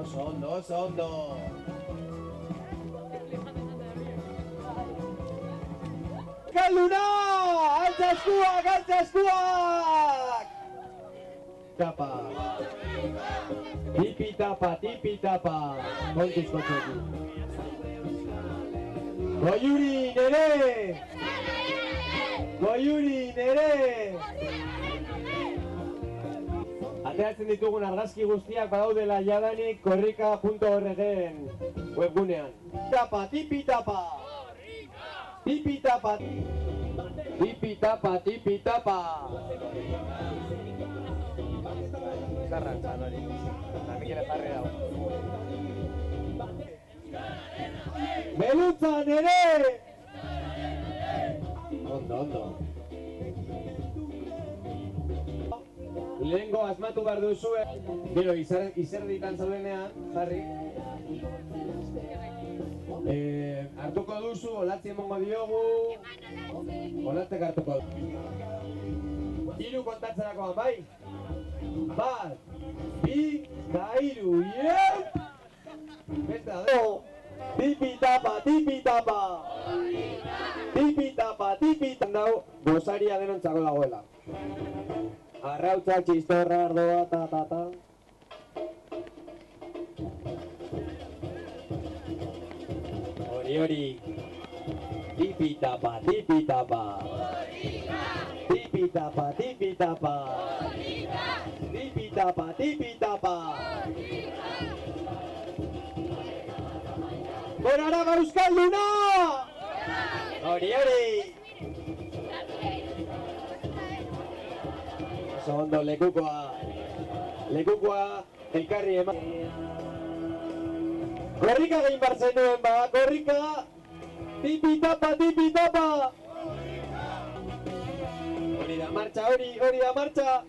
Oso ondo, oso ondo. Kalduna! Altza eskuak, altza eskuak! Tapa. Tipi tapa, tipi tapa. Kontuz kotxekin. Goiuri, nere! Goiuri, nere! Ateratzen ditugun argazki guztiak badaudela jadanik korrika.org-en webgunean. Tapa, tipi tapa! Tipi tapa! Tipi tapa, tipi tapa! Zarrantzan hori, eta Mikel jarri dago. Belutzan ere! Ondo, ondo. Lehengo asmatu behar duzue, gero izerditan zaudenean, jarri. Hartuko duzu, olatzi emongo diogu, olatzek hartuko duzu. 3 kontatzerakoan, bai? 1, 2, eta 3, yep! Beste da, tipi tapa, tipi tapa! Tipi tapa, tipi tapa! Gozaria denontzako dagoela. Arrautza, txistorra, ardoa, ta. Hori. Tipi tapa, tipi tapa. Tipi tapa, tipi tapa. Tipi tapa, tipi tapa. Goraraga Euskalduna! Hori. Ondo, lekukoa elkarri eman. Korrika gehin bartzen duen ba, korrika! Tipi tapa, tipi tapa! Hori da martxa, hori da martxa!